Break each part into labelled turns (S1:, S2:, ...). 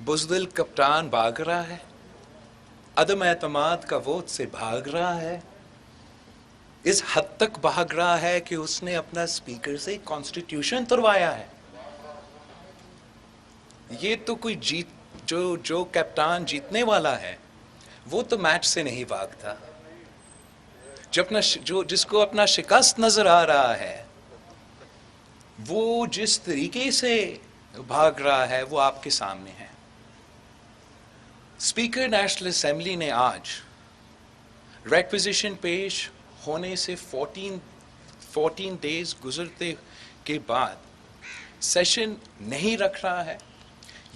S1: بزدل کپتان بھاگ رہا ہے، عدم اعتماد کا ووٹ سے بھاگ رہا ہے، اس حد تک بھاگ رہا ہے کہ اس نے اپنا اسپیکر سے کانسٹیٹیوشن تروایا ہے۔ یہ تو کوئی جو کپتان جیتنے والا ہے وہ تو میچ سے نہیں بھاگتا۔ جس کو اپنا شکست نظر آ رہا ہے وہ جس طریقے سے بھاگ رہا ہے وہ آپ کے سامنے ہے۔ اسپیکر نیشنل اسمبلی نے آج ریکویزیشن پیش ہونے سے 14 ڈیز گزرتے کے بعد سیشن نہیں رکھ رہا ہے۔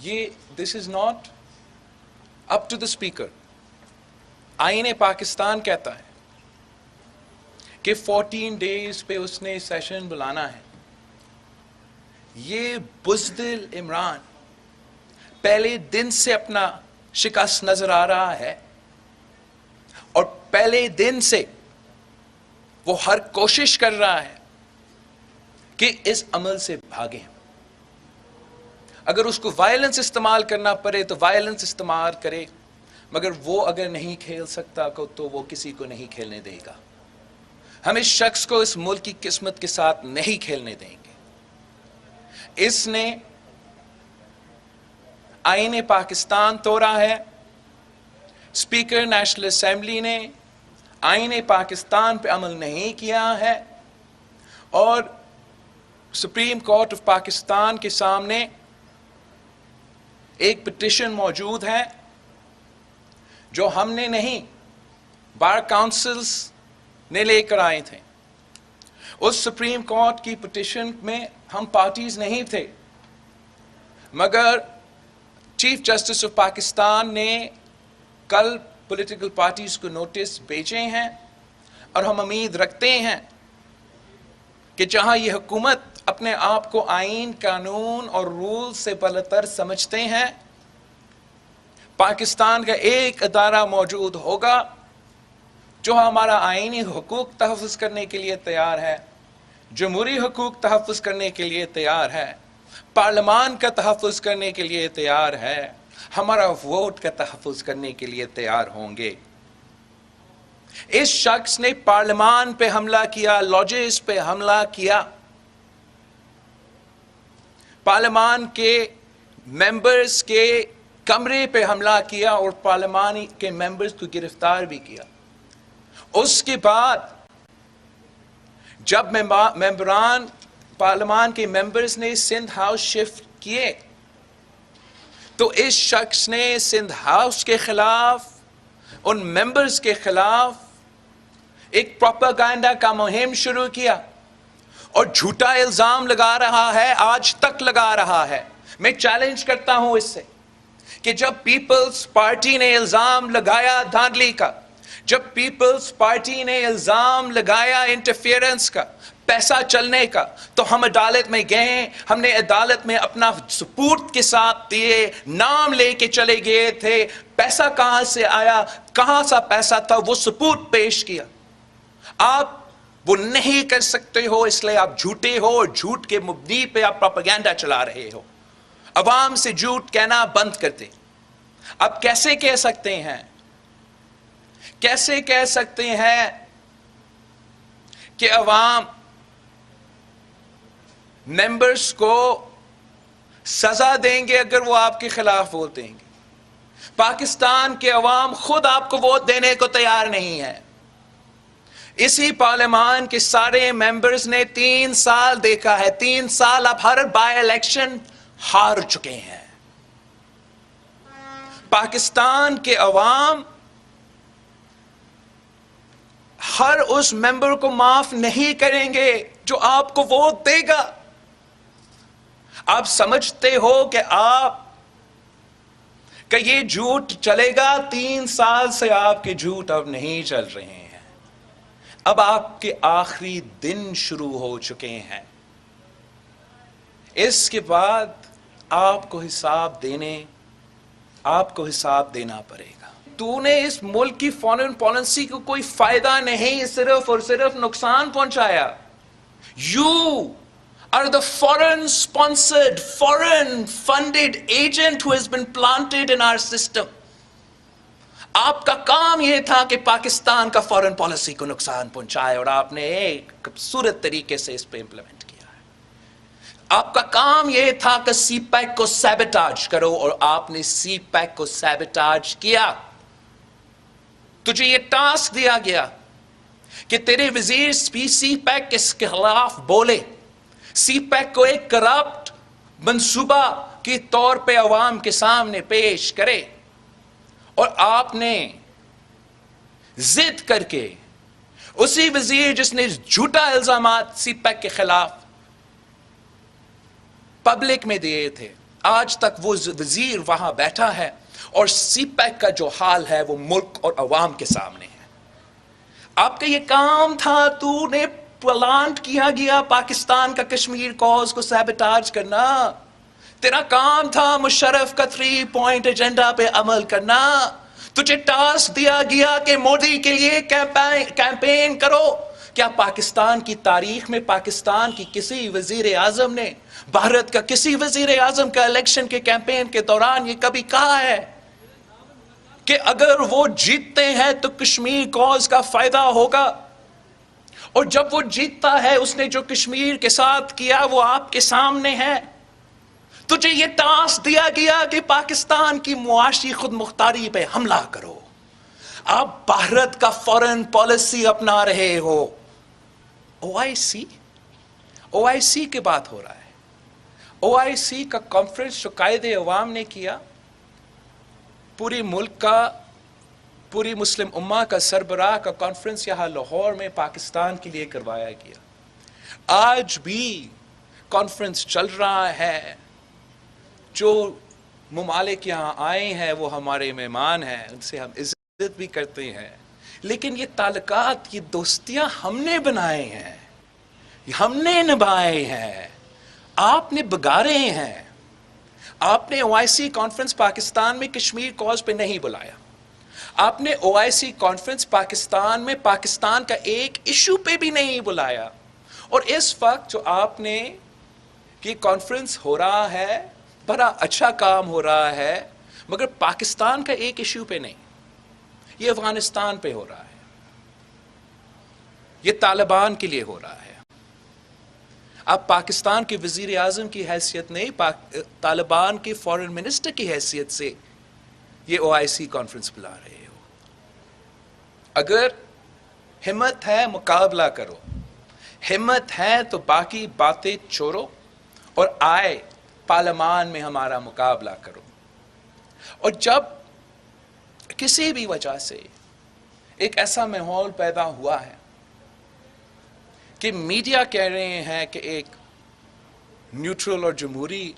S1: یہ this is not up to the speaker. آئین پاکستان کہتا ہے کہ 14 ڈیز پہ اس نے سیشن بلانا ہے۔ یہ بزدل عمران پہلے دن سے اپنا شکست نظر آ رہا ہے اور پہلے دن سے وہ ہر کوشش کر رہا ہے کہ اس عمل سے بھاگیں۔ اگر اس کو وائلنس استعمال کرنا پڑے تو وائلنس استعمال کرے، مگر وہ اگر نہیں کھیل سکتا تو وہ کسی کو نہیں کھیلنے دے گا۔ ہم اس شخص کو اس ملک کی قسمت کے ساتھ نہیں کھیلنے دیں گے۔ اس نے آئین پاکستان توڑا ہے۔ اسپیکر نیشنل اسمبلی نے آئین پاکستان پہ عمل نہیں کیا ہے اور سپریم کورٹ آف پاکستان کے سامنے ایک پٹیشن موجود ہے جو ہم نے نہیں، بار کاؤنسلز نے لے کر آئے تھے۔ اس سپریم کورٹ کی پٹیشن میں ہم پارٹیز نہیں تھے، مگر چیف جسٹس آف پاکستان نے کل پولیٹیکل پارٹیز کو نوٹس بھیجے ہیں اور ہم امید رکھتے ہیں کہ جہاں یہ حکومت اپنے آپ کو آئین، قانون اور رول سے بالاتر سمجھتے ہیں، پاکستان کا ایک ادارہ موجود ہوگا جو ہمارا آئینی حقوق تحفظ کرنے کے لیے تیار ہے، جمہوری حقوق تحفظ کرنے کے لیے تیار ہے، پارلیمان کا تحفظ کرنے کے لیے تیار ہے، ہمارا ووٹ کا تحفظ کرنے کے لیے تیار ہوں گے۔ اس شخص نے پارلیمان پہ حملہ کیا، لاجز پہ حملہ کیا، پارلیمان کے ممبرز کے کمرے پہ حملہ کیا اور پارلیمانی کے ممبرز کو گرفتار بھی کیا۔ اس کے بعد جب ممبران پارلیمان کے ممبرز نے سندھ ہاؤس شفٹ کیے تو اس شخص نے سندھ ہاؤس کے خلاف، ان ممبرز کے خلاف ایک پروپیگنڈا کا مہم شروع کیا اور جھوٹا الزام لگا رہا ہے، آج تک لگا رہا ہے۔ میں چیلنج کرتا ہوں اس سے کہ جب پیپلز پارٹی نے الزام لگایا دھاندلی کا، جب پیپلز پارٹی نے الزام لگایا انٹرفیئرنس کا، پیسہ چلنے کا، تو ہم عدالت میں گئے، ہم نے عدالت میں اپنا ثبوت کے ساتھ دیے، نام لے کے چلے گئے تھے، پیسہ کہاں سے آیا، کہاں سا پیسہ تھا، وہ ثبوت پیش کیا۔ آپ وہ نہیں کر سکتے ہو، اس لیے آپ جھوٹے ہو اور جھوٹ کے مبنی پہ آپ پروپیگنڈا چلا رہے ہو۔ عوام سے جھوٹ کہنا بند کر دیں۔ اب کیسے کہہ سکتے ہیں کہ عوام ممبرز کو سزا دیں گے اگر وہ آپ کے خلاف ووٹ دیں گے؟ پاکستان کے عوام خود آپ کو ووٹ دینے کو تیار نہیں ہے۔ اسی پارلیمان کے سارے ممبرز نے 3 سال دیکھا ہے، 3 سال اب ہر بائی الیکشن ہار چکے ہیں۔ پاکستان کے عوام ہر اس ممبر کو معاف نہیں کریں گے جو آپ کو ووٹ دے گا۔ آپ سمجھتے ہو کہ یہ جھوٹ چلے گا؟ 3 سال سے آپ کے جھوٹ اب نہیں چل رہے ہیں، اب آپ کے آخری دن شروع ہو چکے ہیں۔ اس کے بعد آپ کو حساب دینا پڑے گا۔ تو نے اس ملک کی فارن پالیسی کو کوئی فائدہ نہیں، صرف اور صرف نقصان پہنچایا۔ are the foreign sponsored, foreign funded agent who has been planted in our system. آپ کا کام یہ تھا کہ پاکستان کا فورن پالیسی کو نقصان پہنچائے اور آپ نے ایک خوبصورت طریقے سے اس پہ امپلیمنٹ کیا ہے. آپ کا کام یہ تھا کہ سی پیک کو سیبٹاج کرو اور آپ نے سی پیک کو سیبٹاج کیا. تجھے یہ ٹاسک دیا گیا کہ تیرے وزیر سی پیک کے خلاف بولے, سی پیک کو ایک کرپٹ منصوبہ کے طور پہ عوام کے سامنے پیش کرے, اور آپ نے ضد کر کے اسی وزیر جس نے جھوٹا الزامات سی پیک کے خلاف پبلک میں دیے تھے, آج تک وہ وزیر وہاں بیٹھا ہے اور سی پیک کا جو حال ہے وہ ملک اور عوام کے سامنے ہے. آپ کا یہ کام تھا, تو نے پلانٹ کیا گیا پاکستان کا کشمیر کاز کو سیبٹاج کرنا. تیرا کام تھا مشرف کا 3 پوائنٹ ایجنڈا پہ عمل کرنا. تجھے ٹاسک دیا گیا کہ مودی کے لیے کیمپین کرو. کیا پاکستان کی تاریخ میں پاکستان کی کسی وزیر اعظم نے, بھارت کا کسی وزیر اعظم کا الیکشن کے کیمپین کے دوران یہ کبھی کہا ہے کہ اگر وہ جیتتے ہیں تو کشمیر کاز کا فائدہ ہوگا؟ اور جب وہ جیتتا ہے, اس نے جو کشمیر کے ساتھ کیا وہ آپ کے سامنے ہے. تجھے یہ ٹاسک دیا گیا کہ پاکستان کی معاشی خود مختاری پہ حملہ کرو. آپ بھارت کا فورن پالیسی اپنا رہے ہو. او آئی سی کی بات ہو رہا ہے. او آئی سی کا کانفرنس جو قائد عوام نے کیا, پوری ملک کا, پوری مسلم امہ کا سربراہ کا کانفرنس یہاں لاہور میں پاکستان کے لیے کروایا گیا. آج بھی کانفرنس چل رہا ہے. جو ممالک یہاں آئے ہیں وہ ہمارے مہمان ہیں, ان سے ہم عزت بھی کرتے ہیں, لیکن یہ تعلقات, یہ دوستیاں ہم نے بنائے ہیں, ہم نے نبھائے ہیں, آپ نے بگاڑے ہیں. آپ نے او آئی سی کانفرنس پاکستان میں کشمیر کاز پہ نہیں بلایا. آپ نے او آئی سی کانفرنس پاکستان میں پاکستان کا ایک ایشو پہ بھی نہیں بلایا. اور اس وقت جو آپ نے یہ کانفرنس ہو رہا ہے, بڑا اچھا کام ہو رہا ہے, مگر پاکستان کا ایک ایشو پہ نہیں, یہ افغانستان پہ ہو رہا ہے, یہ طالبان کے لیے ہو رہا ہے. آپ پاکستان کے وزیر اعظم کی حیثیت نہیں, طالبان کے فورن منسٹر کی حیثیت سے یہ او آئی سی کانفرنس بلا رہے ہو. اگر ہمت ہے مقابلہ کرو, ہمت ہے تو باقی باتیں چھوڑو اور آئے پارلیمان میں ہمارا مقابلہ کرو. اور جب کسی بھی وجہ سے ایک ایسا ماحول پیدا ہوا ہے کہ میڈیا کہہ رہے ہیں کہ ایک نیوٹرل اور جمہوری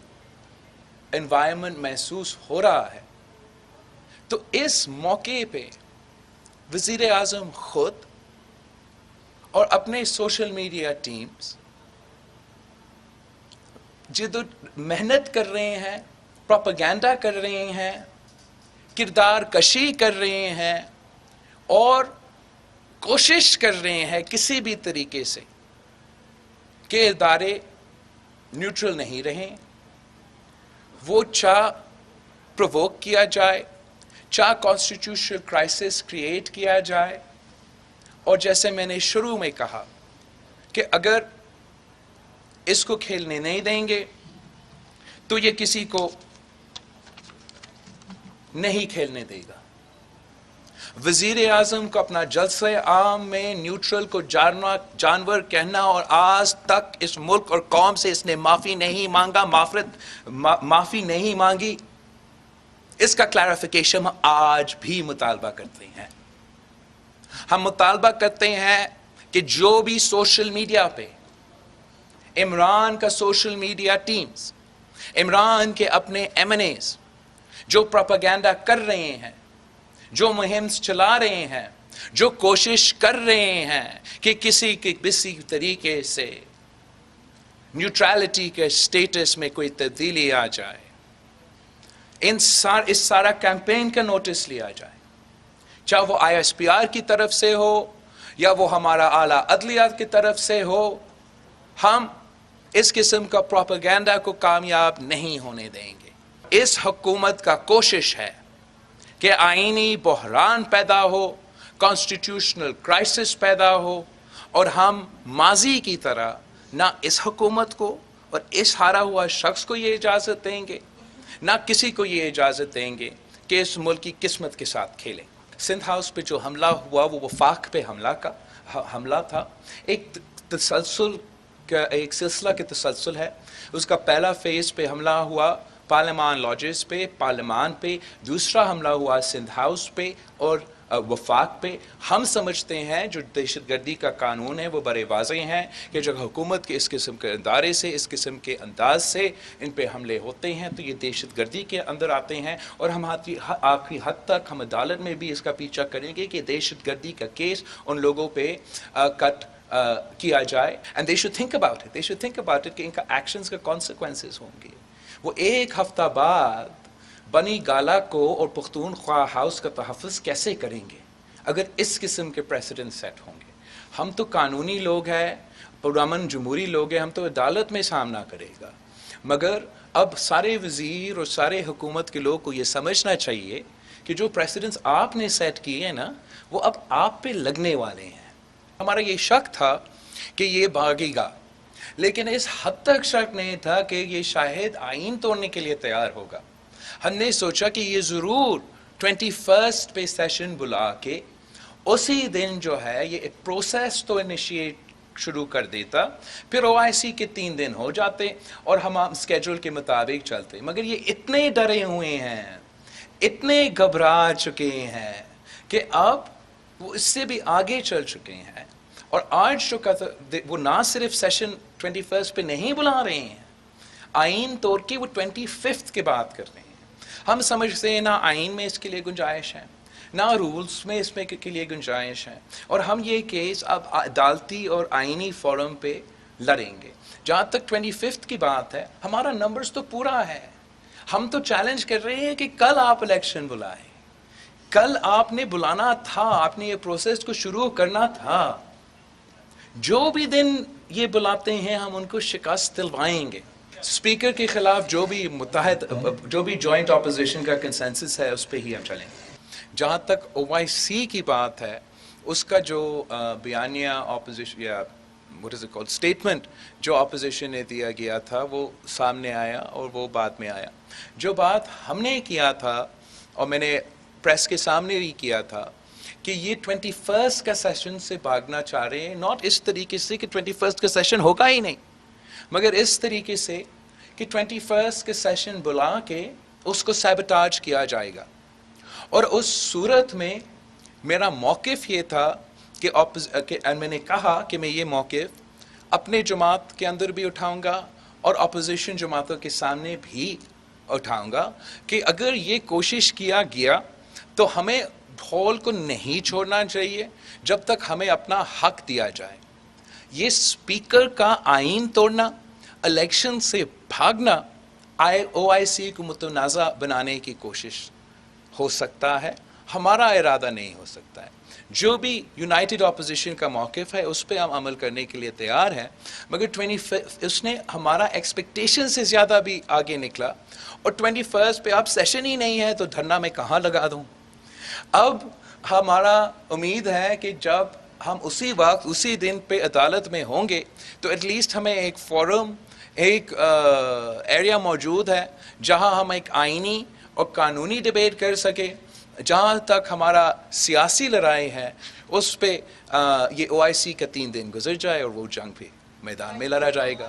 S1: انوائرمنٹ محسوس ہو رہا ہے, تو اس موقع پہ وزیر اعظم خود اور اپنے سوشل میڈیا ٹیمز جد محنت کر رہے ہیں, پروپیگنڈا کر رہے ہیں, کردار کشی کر رہے ہیں, اور کوشش کر رہے ہیں کسی بھی طریقے سے کہ ادارے نیوٹرل نہیں رہیں. وہ چاہ پرووک کیا جائے, چاہ کانسٹیٹیوشنل کرائسس کریٹ کیا جائے, اور جیسے میں نے شروع میں کہا کہ اگر اس کو کھیلنے نہیں دیں گے تو یہ کسی کو نہیں کھیلنے دے گا. وزیر اعظم کو اپنا جلسہ عام میں نیوٹرل کو جانور کہنا, اور آج تک اس ملک اور قوم سے اس نے معافی نہیں مانگا, معافی نہیں مانگی. اس کا کلیریفیکیشن ہم آج بھی مطالبہ کرتے ہیں. ہم مطالبہ کرتے ہیں کہ جو بھی سوشل میڈیا پہ عمران کا سوشل میڈیا ٹیمز, عمران کے اپنے ایم این ایز جو پروپیگنڈا کر رہے ہیں, جو مہم چلا رہے ہیں, جو کوشش کر رہے ہیں کہ کسی طریقے سے نیوٹرالٹی کے سٹیٹس میں کوئی تبدیلی آ جائے, اس سارا کیمپین کا نوٹس لیا جائے, چاہے وہ آئی ایس پی آر کی طرف سے ہو یا وہ ہمارا اعلیٰ عدلیہ کی طرف سے ہو. ہم اس قسم کا پروپیگنڈا کو کامیاب نہیں ہونے دیں گے۔ اس حکومت کا کوشش ہے کہ آئینی بحران پیدا ہو، کانسٹیٹیوشنل کرائسس پیدا ہو، اور ہم ماضی کی طرح نہ اس حکومت کو اور اس ہارا ہوا شخص کو یہ اجازت دیں گے، نہ کسی کو یہ اجازت دیں گے کہ اس ملک کی قسمت کے ساتھ کھیلیں۔ سندھ ہاؤس پہ جو حملہ ہوا وہ وفاق پہ حملہ تھا، ایک تسلسل کا ایک سلسلہ کے تسلسل ہے۔ اس کا پہلا فیز پہ حملہ ہوا پارلیمان لاجز پہ، پارلیمان پہ، دوسرا حملہ ہوا سندھ ہاؤس پہ اور وفاق پہ۔ ہم سمجھتے ہیں جو دہشت گردی کا قانون ہے وہ بڑے واضح ہیں کہ جب حکومت کے اس قسم کے ادارے سے، اس قسم کے انداز سے ان پہ حملے ہوتے ہیں تو یہ دہشت گردی کے اندر آتے ہیں، اور ہم آخری حد تک ہم عدالت میں بھی اس کا پیچھا کریں گے کہ دہشت گردی کا کیس ان لوگوں پہ کٹ کیا جائے۔ And they should think about it کہ ان کا ایکشنز کا کانسیکوینسز ہوں گے۔ وہ ایک ہفتہ بعد بنی گالا کو اور پختونخوا ہاؤس کا تحفظ کیسے کریں گے اگر اس قسم کے پریسیڈنٹ سیٹ ہوں گے؟ ہم تو قانونی لوگ ہیں، پرامن جمہوری لوگ ہیں، ہم تو عدالت میں سامنا کرے گا، مگر اب سارے وزیر اور سارے حکومت کے لوگ کو یہ سمجھنا چاہیے کہ جو پریسیڈنٹس آپ نے سیٹ کیے ہیں نا وہ اب آپ پہ لگنے والے ہیں۔ ہمارا یہ شک تھا کہ یہ بھاگے گا، لیکن اس حد تک شک نہیں تھا کہ یہ شاید آئین توڑنے کے لیے تیار ہوگا۔ ہم نے سوچا کہ یہ ضرور 21 پہ سیشن بلا کے اسی دن جو ہے یہ ایک پروسیس تو انیشیٹ شروع کر دیتا، پھر OIC کے 3 دن ہو جاتے اور ہم اسکیجول کے مطابق چلتے، مگر یہ اتنے ڈرے ہوئے ہیں، اتنے گھبرا چکے ہیں کہ اب وہ اس سے بھی آگے چل چکے ہیں، اور آج جو وہ نہ صرف سیشن 21 پہ نہیں بلا رہے ہیں، آئین توڑ کے وہ 25 کے بات کر رہے ہیں۔ ہم سمجھتے ہیں نہ آئین میں اس کے لیے گنجائش ہے، نہ رولز میں اس میں کے لیے گنجائش ہے، اور ہم یہ کیس اب عدالتی اور آئینی فورم پہ لڑیں گے۔ جہاں تک 25 کی بات ہے، ہمارا نمبرز تو پورا ہے۔ ہم تو چیلنج کر رہے ہیں کہ کل آپ الیکشن بلائیں، کل آپ نے بلانا تھا، آپ نے یہ پروسیس کو شروع کرنا تھا۔ جو بھی دن یہ بلاتے ہیں ہم ان کو شکست دلوائیں گے۔ اسپیکر کے خلاف جو بھی جوائنٹ اپوزیشن کا کنسنسس ہے اس پہ ہی ہم چلیں گے۔ جہاں تک OIC کی بات ہے، اس کا جو بیانیہ اپوزیشن یا اسٹیٹمنٹ جو اپوزیشن نے دیا گیا تھا وہ سامنے آیا اور وہ بعد میں آیا۔ جو بات ہم نے کیا تھا اور میں نے پریس کے سامنے بھی کیا تھا کہ یہ 21 کا سیشن سے بھاگنا چاہ رہے ہیں، ناٹ اس طریقے سے کہ 21 کا سیشن ہوگا ہی نہیں، مگر اس طریقے سے کہ 21 کے سیشن بلا کے اس کو سیبوٹاج کیا جائے گا۔ اور اس صورت میں میرا موقف یہ تھا کہ میں نے کہا کہ میں یہ موقف اپنے جماعت کے اندر بھی اٹھاؤں گا اور اپوزیشن جماعتوں کے سامنے بھی اٹھاؤں گا کہ اگر یہ کوشش کیا گیا تو ہمیں ہال کو نہیں چھوڑنا چاہیے جب تک ہمیں اپنا حق دیا جائے۔ یہ اسپیکر کا آئین توڑنا، الیکشن سے بھاگنا OIC کو متنازع بنانے کی کوشش ہو سکتا ہے، ہمارا ارادہ نہیں ہو سکتا ہے۔ جو بھی یونائٹڈ اپوزیشن کا موقف ہے اس پہ ہم عمل کرنے کے لیے تیار ہیں، مگر 25 اس نے ہمارا ایکسپیکٹیشن سے زیادہ بھی آگے نکلا، اور 21 پہ اب سیشن ہی نہیں ہے تو دھرنا میں کہاں لگا دوں؟ اب ہمارا امید ہے کہ جب ہم اسی وقت اسی دن پہ عدالت میں ہوں گے تو ایٹ لیسٹ ہمیں ایک فورم، ایک ایریا موجود ہے جہاں ہم ایک آئینی اور قانونی ڈیبیٹ کر سکے۔ جہاں تک ہمارا سیاسی لڑائی ہے اس پہ یہ OIC کا 3 دن گزر جائے اور وہ جنگ پہ میدان میں لڑا جائے گا۔